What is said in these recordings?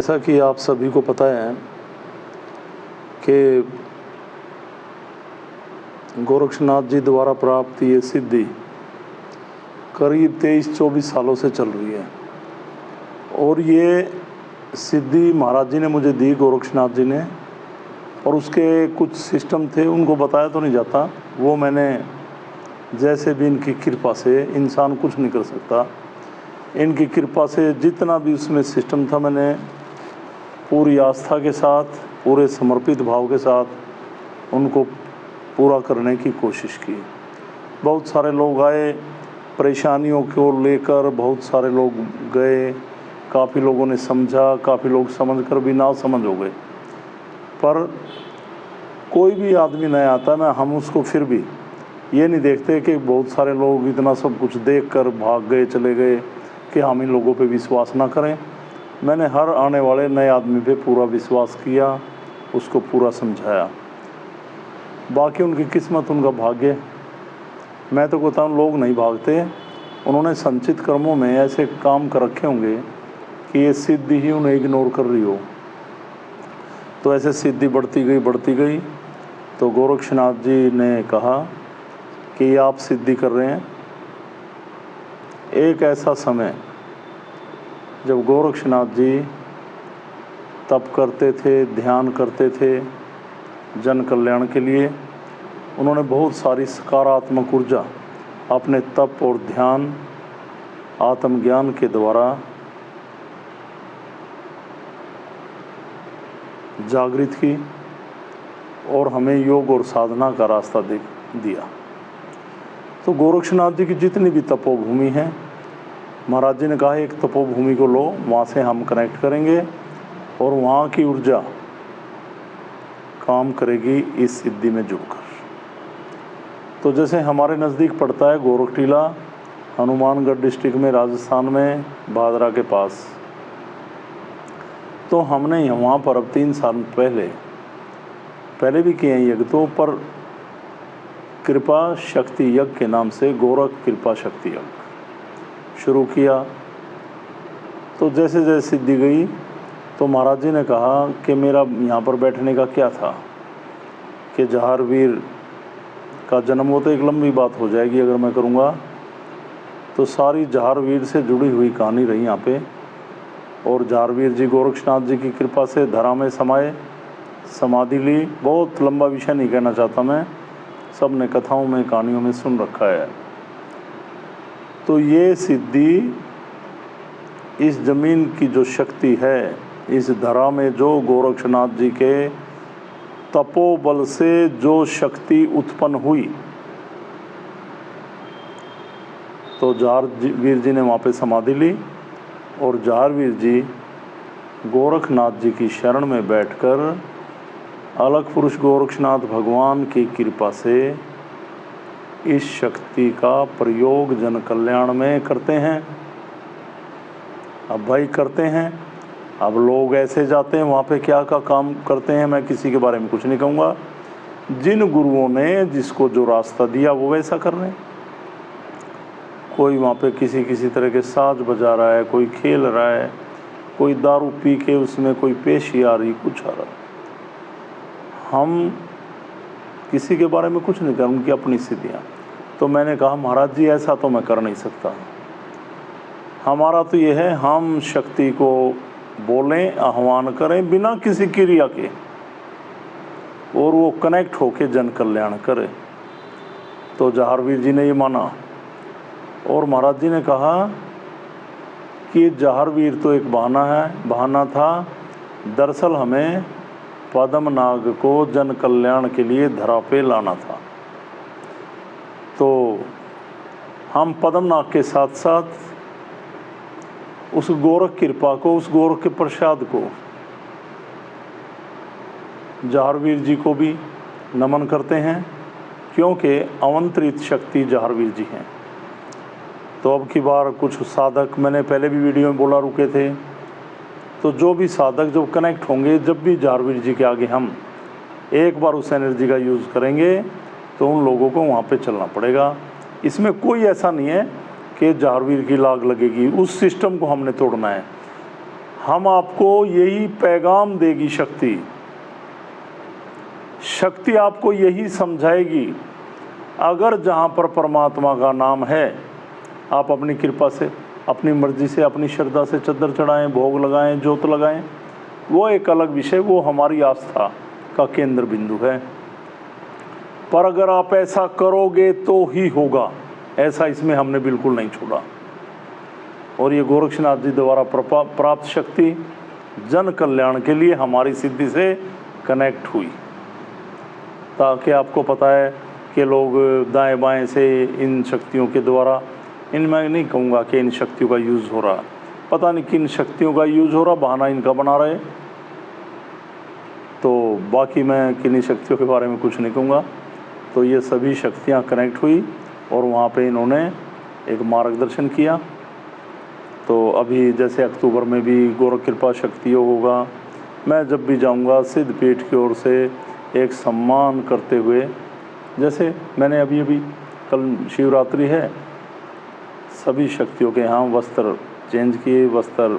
जैसा कि आप सभी को पता है कि गोरक्षनाथ जी द्वारा प्राप्त ये सिद्धि करीब 23-24 सालों से चल रही है और ये सिद्धि महाराज जी ने मुझे दी, गोरक्षनाथ जी ने, और उसके कुछ सिस्टम थे, उनको बताया तो नहीं जाता। वो मैंने जैसे भी इनकी कृपा से, इंसान कुछ नहीं कर सकता, इनकी कृपा से जितना भी उसमें सिस्टम था मैंने पूरी आस्था के साथ, पूरे समर्पित भाव के साथ उनको पूरा करने की कोशिश की। बहुत सारे लोग आए परेशानियों को लेकर, बहुत सारे लोग गए, काफ़ी लोगों ने समझा, काफ़ी लोग समझकर भी ना समझ हो गए। पर कोई भी आदमी नया आता है ना, हम उसको फिर भी ये नहीं देखते कि बहुत सारे लोग इतना सब कुछ देखकर भाग गए, चले गए, कि हम इन लोगों पे विश्वास ना करें। मैंने हर आने वाले नए आदमी पे पूरा विश्वास किया, उसको पूरा समझाया। बाकी उनकी किस्मत, उनका भाग्य। मैं तो कहता हूँ लोग नहीं भागते, उन्होंने संचित कर्मों में ऐसे काम कर रखे होंगे कि ये सिद्धि ही उन्हें इग्नोर कर रही हो। तो ऐसे सिद्धि बढ़ती गई। तो गोरक्षनाथ जी ने कहा कि आप सिद्धि कर रहे हैं। एक ऐसा समय जब गोरक्षनाथ जी तप करते थे, ध्यान करते थे जन कल्याण के लिए, उन्होंने बहुत सारी सकारात्मक ऊर्जा अपने तप और ध्यान, आत्मज्ञान के द्वारा जागृत की और हमें योग और साधना का रास्ता दिया। तो गोरक्षनाथ जी की जितनी भी तपोभूमि है, महाराज जी ने कहा एक तपोभूमि को लो, वहाँ से हम कनेक्ट करेंगे और वहाँ की ऊर्जा काम करेगी इस सिद्धि में जुड़कर। तो जैसे हमारे नज़दीक पड़ता है गोरखटीला, हनुमानगढ़ डिस्ट्रिक्ट में, राजस्थान में, भादरा के पास। तो हमने वहाँ पर अब 3 साल पहले भी किए हैं यज्ञ, तो पर कृपा शक्ति यज्ञ के नाम से गोरख कृपा शक्ति यज्ञ शुरू किया। तो जैसे जैसे सिद्धि गई तो महाराज जी ने कहा कि मेरा यहाँ पर बैठने का क्या था, कि जहारवीर का जन्म हो तो एक लंबी बात हो जाएगी अगर मैं करूँगा। तो सारी जहारवीर से जुड़ी हुई कहानी रही यहाँ पे, और जहारवीर जी गोरक्षनाथ जी की कृपा से धरा में समाये, समाधि ली। बहुत लंबा विषय नहीं कहना चाहता मैं, सब ने कथाओं में, कहानियों में सुन रखा है। तो ये सिद्धि, इस जमीन की जो शक्ति है, इस धरा में जो गोरक्षनाथ जी के तपोबल से जो शक्ति उत्पन्न हुई, तो जहारवीर जी ने वहाँ पे समाधि ली और जहारवीर जी गोरखनाथ जी की शरण में बैठकर अलग पुरुष गोरक्षनाथ भगवान की कृपा से इस शक्ति का प्रयोग जन कल्याण में करते हैं। अब भाई करते हैं, अब लोग ऐसे जाते हैं वहाँ पे क्या काम करते हैं, मैं किसी के बारे में कुछ नहीं कहूँगा। जिन गुरुओं ने जिसको जो रास्ता दिया वो वैसा कर रहे हैं। कोई वहाँ पे किसी तरह के साज बजा रहा है, कोई खेल रहा है, कोई दारू पी के उसमें कोई पेशी आ रही, कुछ आ रहा। हम किसी के बारे में कुछ नहीं कर, उनकी अपनी स्थितियाँ। तो मैंने कहा महाराज जी ऐसा तो मैं कर नहीं सकता, हमारा तो ये है हम शक्ति को बोलें, आह्वान करें बिना किसी क्रिया के, और वो कनेक्ट होके जन कल्याण करे। तो जहारवीर जी ने ये माना और महाराज जी ने कहा कि जहारवीर तो एक बहाना था, दरअसल हमें पद्मनाग को जन कल्याण के लिए धरा पे लाना था। तो हम पद्मनाग के साथ साथ उस गोरख कृपा को, उस गोरख के प्रसाद को, जहारवीर जी को भी नमन करते हैं, क्योंकि अवंतरित शक्ति जहारवीर जी हैं। तो अब की बार कुछ साधक, मैंने पहले भी वीडियो में बोला, रुके थे। तो जो भी साधक जब कनेक्ट होंगे, जब भी जहारवीर जी के आगे हम एक बार उस एनर्जी का यूज़ करेंगे, तो उन लोगों को वहाँ पे चलना पड़ेगा। इसमें कोई ऐसा नहीं है कि जहारवीर की लाग लगेगी, उस सिस्टम को हमने तोड़ना है। हम आपको यही पैगाम देगी शक्ति। शक्ति आपको यही समझाएगी, अगर जहाँ पर परमात्मा का नाम है, आप अपनी कृपा से, अपनी मर्जी से, अपनी श्रद्धा से चद्दर चढ़ाएं, भोग लगाएं, जोत लगाएं, वो एक अलग विषय, वो हमारी आस्था का केंद्र बिंदु है। पर अगर आप ऐसा करोगे तो ही होगा, ऐसा इसमें हमने बिल्कुल नहीं छोड़ा। और ये गोरक्षनाथ जी द्वारा प्राप्त शक्ति जन कल्याण के लिए हमारी सिद्धि से कनेक्ट हुई, ताकि आपको पता है कि लोग दाएं बाएं से इन शक्तियों के द्वारा, इनमें नहीं कहूँगा कि इन शक्तियों का यूज़ हो रहा, पता नहीं किन शक्तियों का यूज़ हो रहा, बहाना इनका बना रहे। तो बाकी मैं किन्हीं शक्तियों के बारे में कुछ नहीं कहूँगा। तो ये सभी शक्तियाँ कनेक्ट हुई और वहाँ पे इन्होंने एक मार्गदर्शन किया। तो अभी जैसे अक्टूबर में भी गोरख कृपा शक्ति योग होगा, मैं जब भी जाऊँगा सिद्ध पीठ की ओर से एक सम्मान करते हुए, जैसे मैंने अभी कल शिवरात्रि है, सभी शक्तियों के यहाँ वस्त्र चेंज किए, वस्त्र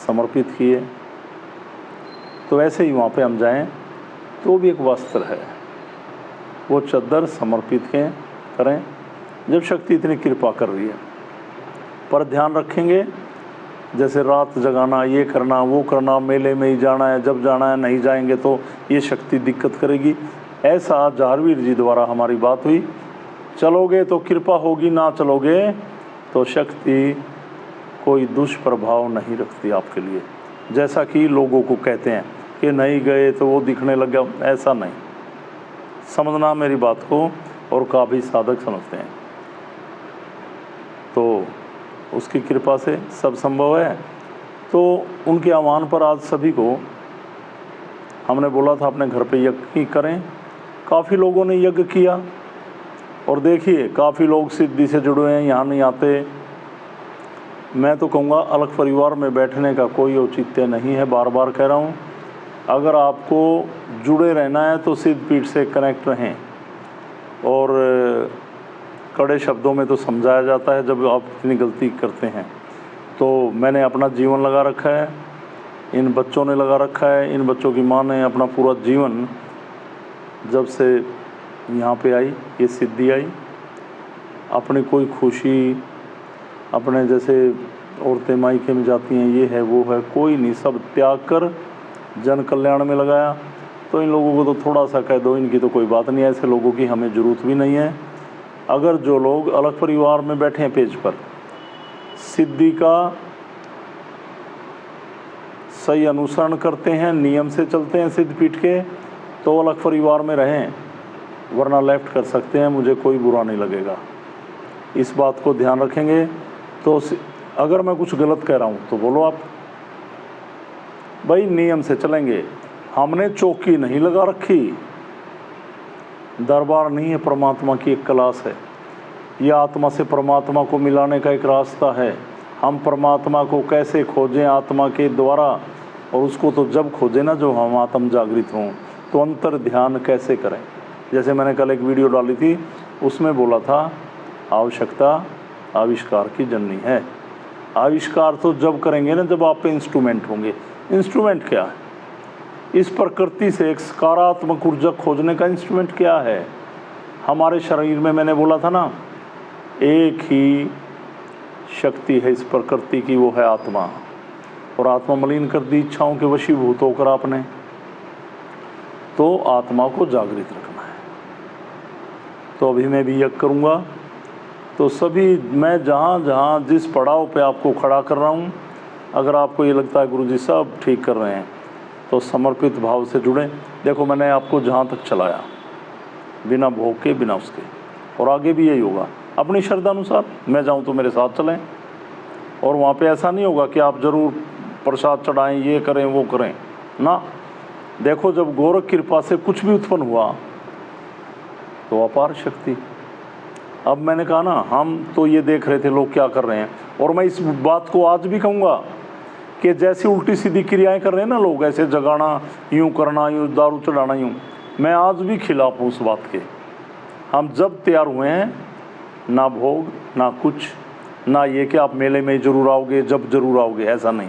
समर्पित किए, तो ऐसे ही वहाँ पे हम जाएं तो भी एक वस्त्र है, वो चद्दर समर्पित करें जब शक्ति इतनी कृपा कर रही है। पर ध्यान रखेंगे, जैसे रात जगाना, ये करना, वो करना, मेले में ही जाना है, जब जाना है, नहीं जाएंगे तो ये शक्ति दिक्कत करेगी, ऐसा जहारवीर जी द्वारा हमारी बात हुई। चलोगे तो कृपा होगी, ना चलोगे तो शक्ति कोई दुष्प्रभाव नहीं रखती आपके लिए। जैसा कि लोगों को कहते हैं कि नहीं गए तो वो दिखने लग गया, ऐसा नहीं, समझना मेरी बात को, और काफ़ी साधक समझते हैं। तो उसकी कृपा से सब संभव है। तो उनके आह्वान पर आज सभी को हमने बोला था अपने घर पे यज्ञ करें, काफ़ी लोगों ने यज्ञ किया, और देखिए काफ़ी लोग सिद्धि से जुड़े हैं, यहाँ नहीं आते। मैं तो कहूँगा अलग परिवार में बैठने का कोई औचित्य नहीं है, बार बार कह रहा हूँ। अगर आपको जुड़े रहना है तो सिद्ध पीठ से कनेक्ट रहें, और कड़े शब्दों में तो समझाया जाता है जब आप इतनी गलती करते हैं। तो मैंने अपना जीवन लगा रखा है, इन बच्चों ने लगा रखा है, इन बच्चों की माँ ने अपना पूरा जीवन, जब से यहाँ पे आई, ये सिद्धि आई, अपनी कोई खुशी, अपने जैसे औरतें मायके में जाती हैं, ये है वो है, कोई नहीं, सब त्याग कर जन कल्याण में लगाया। तो इन लोगों को तो थोड़ा सा कह दो, इनकी तो कोई बात नहीं है, ऐसे लोगों की हमें ज़रूरत भी नहीं है। अगर जो लोग अलग परिवार में बैठे हैं पेज पर, सिद्धि का सही अनुसरण करते हैं, नियम से चलते हैं सिद्ध पीठ के, तो अलग परिवार में रहें, वरना लेफ्ट कर सकते हैं, मुझे कोई बुरा नहीं लगेगा। इस बात को ध्यान रखेंगे। तो अगर मैं कुछ गलत कह रहा हूँ तो बोलो आप, भाई नियम से चलेंगे। हमने चौकी नहीं लगा रखी, दरबार नहीं है, परमात्मा की एक क्लास है, यह आत्मा से परमात्मा को मिलाने का एक रास्ता है। हम परमात्मा को कैसे खोजें आत्मा के द्वारा, और उसको तो जब खोजें ना जब हम आत्म जागृत हों। तो अंतर ध्यान कैसे करें, जैसे मैंने कल एक वीडियो डाली थी, उसमें बोला था आवश्यकता आविष्कार की जननी है। आविष्कार तो जब करेंगे ना जब आप पे इंस्ट्रूमेंट होंगे। इंस्ट्रूमेंट क्या है? इस प्रकृति से एक सकारात्मक ऊर्जा खोजने का इंस्ट्रूमेंट क्या है? हमारे शरीर में मैंने बोला था ना, एक ही शक्ति है इस प्रकृति की, वो है आत्मा। और आत्मा मलिन कर दी इच्छाओं के वशीभूत होकर आपने, तो आत्मा को जागृत रखना है। तो अभी मैं भी यज्ञ करूँगा, तो सभी मैं जहाँ जहाँ जिस पड़ाव पे आपको खड़ा कर रहा हूँ, अगर आपको ये लगता है गुरुजी सब ठीक कर रहे हैं, तो समर्पित भाव से जुड़ें। देखो मैंने आपको जहाँ तक चलाया, बिना भोग के, बिना उसके, और आगे भी यही होगा। अपनी श्रद्धा अनुसार मैं जाऊँ तो मेरे साथ चलें, और वहाँ पे ऐसा नहीं होगा कि आप ज़रूर प्रसाद चढ़ाएं, ये करें वो करें ना। देखो जब गोरख कृपा से कुछ भी उत्पन्न हुआ तो अपार शक्ति। अब मैंने कहा ना, हम तो ये देख रहे थे लोग क्या कर रहे हैं, और मैं इस बात को आज भी कहूँगा कि जैसी उल्टी सीधी क्रियाएं कर रहे हैं ना लोग, ऐसे जगाना, यूँ करना, यूँ दारू चढ़ाना, यूँ, मैं आज भी खिलाफ हूँ उस बात के। हम जब तैयार हुए हैं, ना भोग ना कुछ, ना ये कि आप मेले में ज़रूर आओगे, जब ज़रूर आओगे, ऐसा नहीं।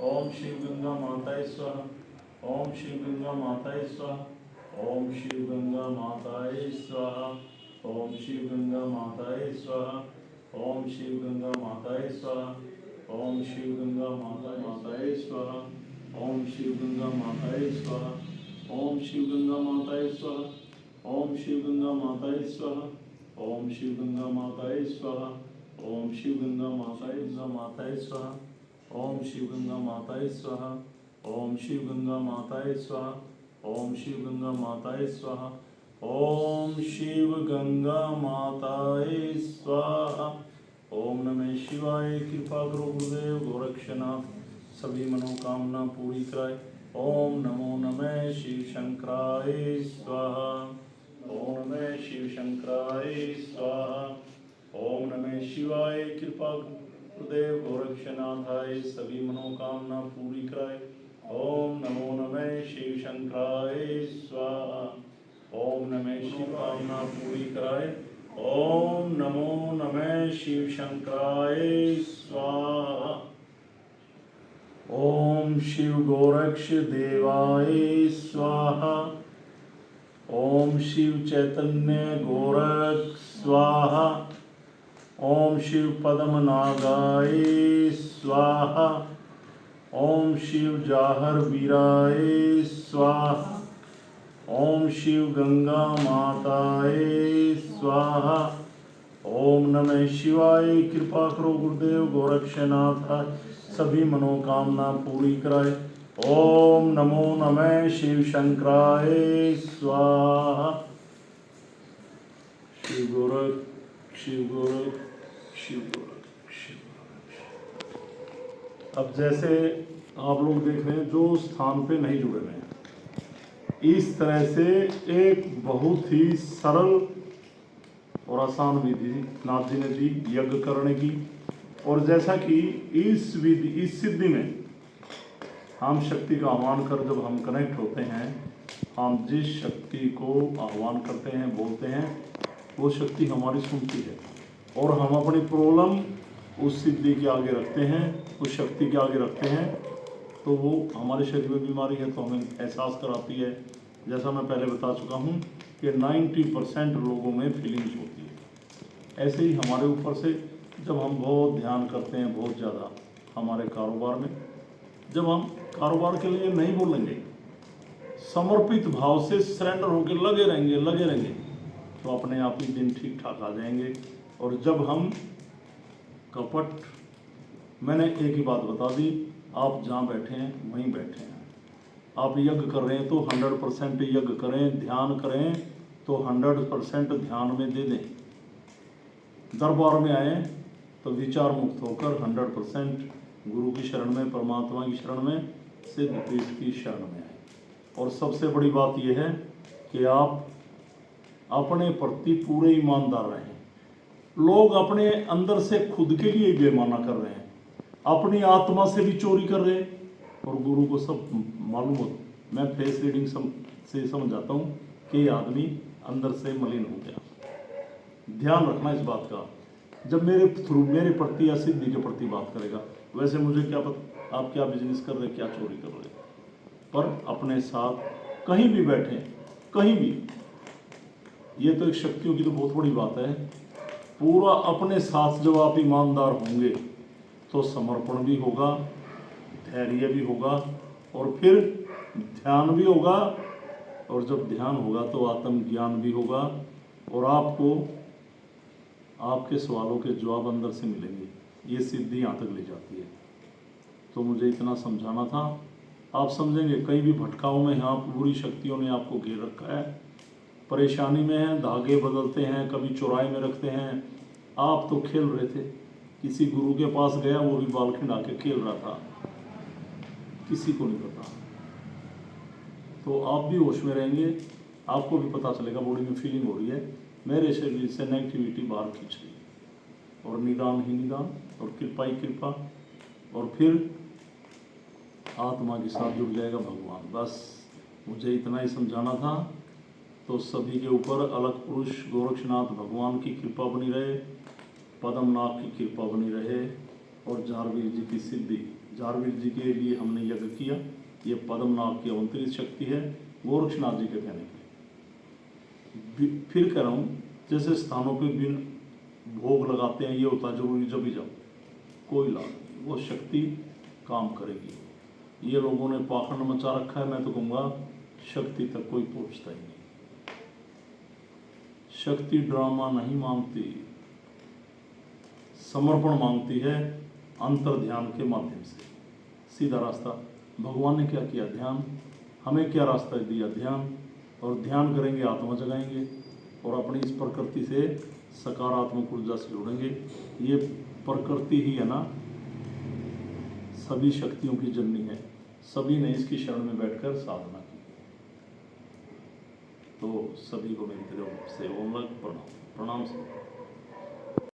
ओम शिव गंगा माताय स्वाहा। ओम शिव गंगा माताय स्वाहा। ओम शिव गंगा माताय स्वाहा। ओम शिव गंगा माताय स्वाहा। ओम शिव गंगा माताय स्वाहा। ओम शिव गंगा माताय स्वाहा। ओम शिव गंगा माताय स्वाहा। ओम शिव गंगा माताय स्वाहा। ओम शिव गंगा माताय स्वाहा। ओम शिव गंगा माताय स्वाहा। ओम शिव गंगा माताय स्वाहा। ओम शिव गंगा माताय स्वाहा। ओम शिव गंगा माताय स्वाहा। ओम शिव गंगा माताय स्वाहा। ओम शिव गंगा माताय स्वाहा। ओम नमः शिवाय। कृपा करो गुरुदेव गोरक्षनाथ सभी मनोकामना पूरी कराए। ओम नमो नमः शिव शंकराय स्वाहा। ओम नमः शिव शंकराय स्वाहा। ओम नमः शिवाय। कृपा गुरुदेव गोरक्षनाथाय सभी मनोकामना पूरी कराए। ओम नमो नमः शिव शंकराय स्वाहा। ओम नमः शिवाय पूरी कराए। ओम नमो नमः शिव शंकराय स्वाहा। ओम शिव गोरक्ष देवाय स्वाहा। ओम शिव चैतन्य गोरख स्वाहा। ओम शिव पद्मनागाय स्वाहा। ओम शिव जाहर वीराय स्वाहा। ओम शिव गंगा माताय स्वाहा। ओम नमः शिवाय। कृपा करो गुरुदेव गोरक्षनाथ सभी मनोकामना पूरी कराए। ओम नमो नमः शिव शंकराय स्वाहा। शिव गोरख शिव गोरख शिव गोरख शिव गोरख। अब जैसे आप लोग देख रहे हैं जो स्थान पे नहीं जुड़े हुए हैं, इस तरह से एक बहुत ही सरल और आसान विधि नाथ जी ने दी यज्ञ करने की। और जैसा कि इस विधि इस सिद्धि में हम शक्ति का आह्वान कर जब हम कनेक्ट होते हैं, हम जिस शक्ति को आह्वान करते हैं बोलते हैं वो शक्ति हमारी सुनती है और हम अपनी प्रॉब्लम उस सिद्धि के आगे रखते हैं, उस शक्ति के आगे रखते हैं, तो वो हमारे शरीर में बीमारी है तो हमें एहसास कराती है। जैसा मैं पहले बता चुका हूँ कि 90% लोगों में फीलिंग्स होती है। ऐसे ही हमारे ऊपर से जब हम बहुत ध्यान करते हैं बहुत ज़्यादा हमारे कारोबार में, जब हम कारोबार के लिए नहीं बोलेंगे, समर्पित भाव से सरेंडर होकर लगे रहेंगे तो अपने आप ही दिन ठीक ठाक आ जाएंगे। और जब हम कपट, मैंने एक ही बात बता दी, आप जहाँ बैठे हैं वहीं बैठे हैं। आप यज्ञ कर रहे हैं तो 100% यज्ञ करें, ध्यान करें तो 100% ध्यान में दे दें। दरबार में आए तो विचार मुक्त होकर 100% गुरु की शरण में, परमात्मा की शरण में, सिद्ध पीठ की शरण में आए। और सबसे बड़ी बात यह है कि आप अपने प्रति पूरे ईमानदार रहें। लोग अपने अंदर से खुद के लिए बेईमाना कर रहे हैं, अपनी आत्मा से भी चोरी कर रहे हैं और गुरु को सब मालूम हो। मैं फेस रीडिंग से समझ जाता हूँ कि आदमी अंदर से मलिन हो गया। ध्यान रखना इस बात का। जब मेरे थ्रू मेरे प्रति या सिद्धि के प्रति बात करेगा, वैसे मुझे क्या पता आप क्या बिजनेस कर रहे, क्या चोरी कर रहे, पर अपने साथ कहीं भी बैठे, कहीं भी, ये तो एक शक्तियों की तो बहुत बड़ी बात है। पूरा अपने साथ जब आप ईमानदार होंगे तो समर्पण भी होगा, धैर्य भी होगा और फिर ध्यान भी होगा। और जब ध्यान होगा तो आत्मज्ञान भी होगा और आपको आपके सवालों के जवाब अंदर से मिलेंगे। ये सिद्धि यहाँ तक ले जाती है। तो मुझे इतना समझाना था, आप समझेंगे। कहीं भी भटकाव में यहाँ बुरी शक्तियों ने आपको घेर रखा है, परेशानी में है, धागे बदलते हैं, कभी चौराहे में रखते हैं। आप तो खेल रहे थे, किसी गुरु के पास गया, वो भी बाल खिंडा के खेल रहा था, किसी को नहीं पता। तो आप भी होश में रहेंगे, आपको भी पता चलेगा बॉडी में फीलिंग हो रही है, मेरे शरीर से नेगेटिविटी बाहर खींच रही है। और निदान ही निदान और कृपा ही कृपा, और फिर आत्मा के साथ जुड़ जाएगा भगवान। बस मुझे इतना ही समझाना था। तो सभी के ऊपर अलग पुरुष गोरक्षनाथ भगवान की कृपा बनी रहे, पद्मनाभ की कृपा बनी रहे और जारवीर जी की सिद्धि जारवीर जी के लिए हमने यज्ञ किया। ये पद्मनाभ की अवंतरित शक्ति है गोरक्षनाथ जी के कहने की। फिर कह रहा हूँ, जैसे स्थानों पे बिन भोग लगाते हैं, ये होता जरूरी जब ही जाओ, कोई लाभ नहीं, वो शक्ति काम करेगी। ये लोगों ने पाखंड मचा रखा है, मैं तो कहूँगा शक्ति तक कोई पहुँचता ही नहीं। शक्ति ड्रामा नहीं मांगती, समर्पण मांगती है अंतर ध्यान के माध्यम से। सीधा रास्ता भगवान ने क्या किया, ध्यान। हमें क्या रास्ता दिया, ध्यान। और ध्यान करेंगे आत्मा जगाएंगे और अपनी इस प्रकृति से सकारात्मक ऊर्जा से जुड़ेंगे। ये प्रकृति ही है ना, सभी शक्तियों की जननी है। सभी ने इसकी शरण में बैठकर साधना की। तो सभी को मेरी तरफ से ओम प्रणाम। प्रणाम।